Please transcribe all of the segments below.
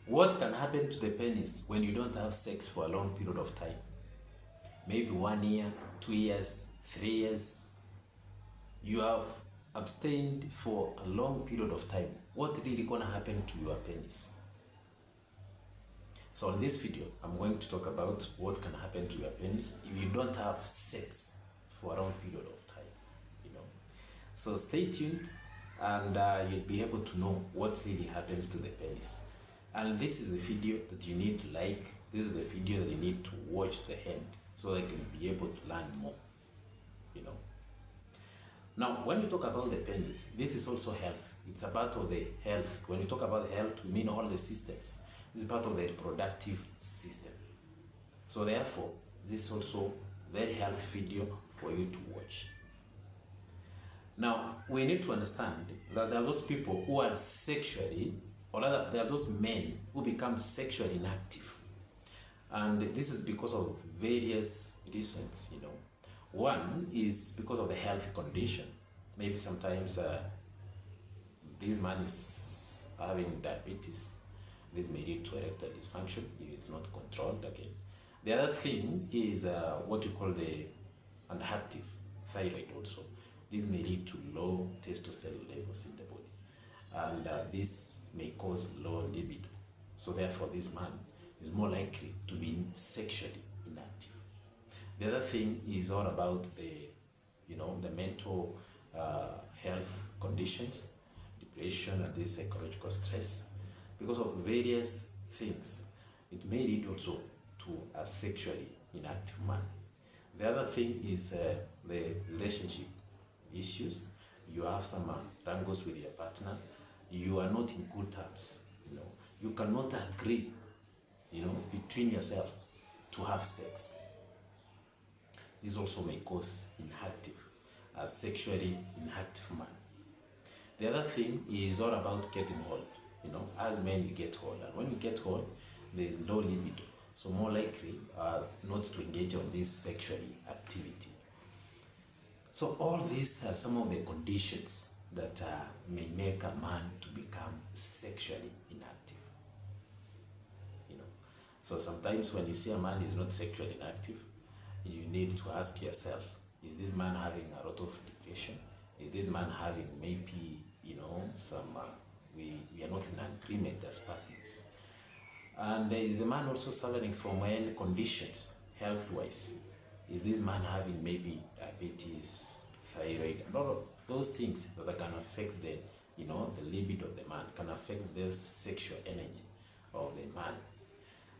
What can happen to the penis when you don't have sex for a long period of time? Maybe 1 year, 2 years, 3 years. You have abstained for a long period of time. What really gonna happen to your penis? So in this video, I'm going to talk about what can happen to your penis if you don't have sex for a long period of time. So stay tuned, and you'll be able to know what really happens to the penis. And this is the video that you need to like. This is the video that you need to watch the end so that you can be able to learn more. Now, when we talk about the penis, this is also health. It's a part of the health. When we talk about health, we mean all the systems. This is part of the reproductive system. So therefore, this is also very healthy video for you to watch. Now, we need to understand that there are those people who are sexually, or rather, there are those men who become sexually inactive. And this is because of various reasons, One is because of the health condition. Maybe sometimes this man is having diabetes. This may lead to erectile dysfunction if it's not controlled again. The other thing is what we call the underactive thyroid also. This may lead to low testosterone levels in the body. And this may cause low libido. So therefore, this man is more likely to be sexually inactive. The other thing is all about the mental health conditions, depression, and this psychological stress. Because of various things, it may lead also to a sexually inactive man. The other thing is the relationship issues. You have some wrangles with your partner. You are not in good terms. You cannot agree, between yourselves to have sex. This also may cause a sexually inactive man. The other thing is all about getting old. As men we get old, and when we get old, there is low libido. So more likely not to engage on this sexual activity. So all these are some of the conditions that may make a man to become sexually inactive. So sometimes when you see a man is not sexually inactive, you need to ask yourself, is this man having a lot of depression? Is this man having maybe, some, we are not in agreement as partners? And is the man also suffering from any conditions, health-wise? Is this man having maybe diabetes, thyroid, and all of those things that can affect the libido of the man, can affect the sexual energy of the man?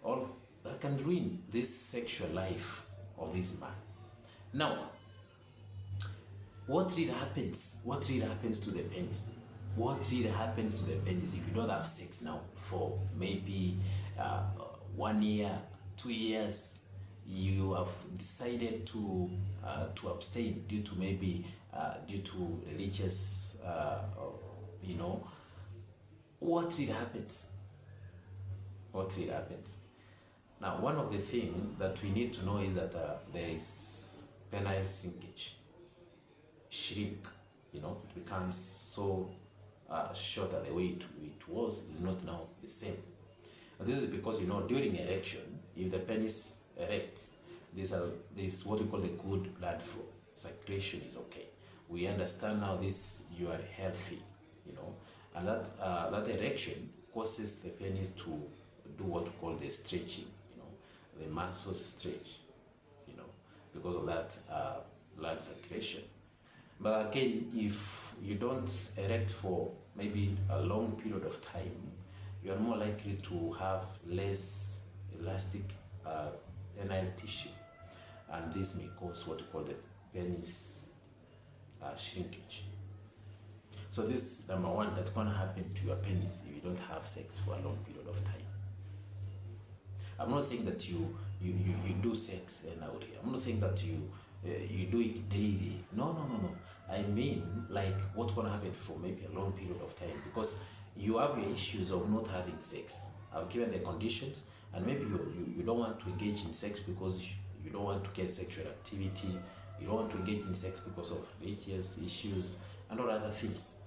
All that can ruin this sexual life of this man. Now, what really happens? What really happens to the penis? What really happens to the penis if you don't have sex now for maybe 1 year, 2 years? You have decided to abstain due to maybe due to religious, what really happens? What really happens? Now, one of the things that we need to know is that there is penile shrinkage. It becomes so shorter. The way it was is not now the same. And this is because during erection, if the penis erects, this what we call the good blood flow. Circulation is okay. We understand now this, you are healthy, and that erection causes the penis to do what we call the stretching, the muscles stretch, because of that blood circulation. But again, if you don't erect for maybe a long period of time, you are more likely to have less elastic penile tissue, and this may cause what we call the penis shrinkage. So this is number one that's going to happen to your penis if you don't have sex for a long period of time. I'm not saying that you do sex nowadays. I'm not saying that you do it daily. No. I mean, like, what's going to happen for maybe a long period of time, because you have your issues of not having sex. I've given the conditions, and maybe you don't want to engage in sex because you don't want to get sexual activity. You don't want to engage in sex because of religious issues and all other things.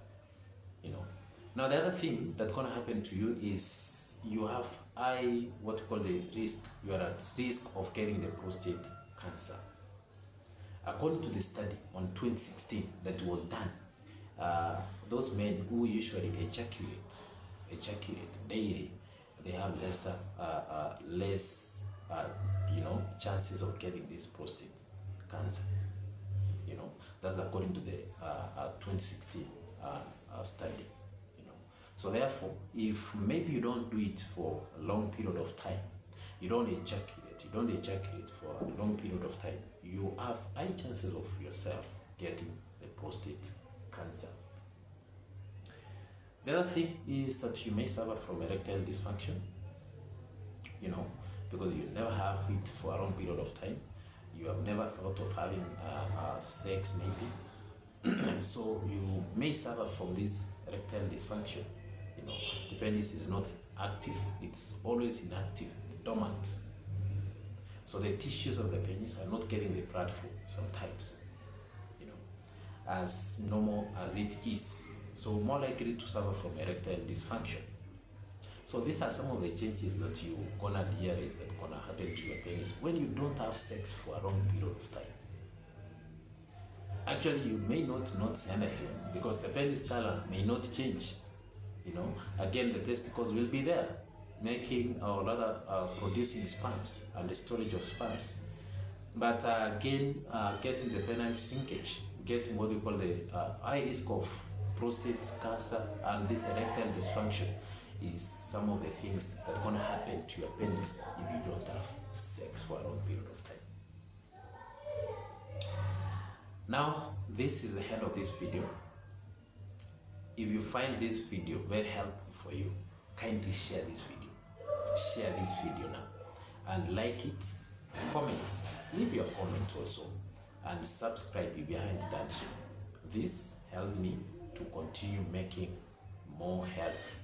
Now, the other thing that's going to happen to you is means you have high, what you call the risk, you are at risk of getting the prostate cancer. According to the study on 2016 that was done, those men who usually ejaculate daily, they have less chances of getting this prostate cancer. That's according to the 2016 study. So therefore, if maybe you don't do it for a long period of time, you don't ejaculate for a long period of time, you have high chances of yourself getting the prostate cancer. The other thing is that you may suffer from erectile dysfunction, because you never have it for a long period of time. You have never thought of having sex maybe. So you may suffer from this erectile dysfunction. The penis is not active, it's always inactive, dormant. So the tissues of the penis are not getting the blood flow sometimes, as normal as it is. So more likely to suffer from erectile dysfunction. So these are some of the changes that you're gonna realize that gonna happen to your penis when you don't have sex for a long period of time. Actually, you may not notice anything because the penis color may not change. Again, the testicles will be there, making or rather producing sperms and the storage of sperms. But again, getting the penile shrinkage, getting what we call the high risk of prostate cancer and this erectile dysfunction is some of the things that are going to happen to your penis if you don't have sex for a long period of time. Now, this is the end of this video. If you find this video very helpful for you, kindly share this video. Share this video now and like it, comment, leave your comment also, and subscribe if you haven't done so. This helped me to continue making more health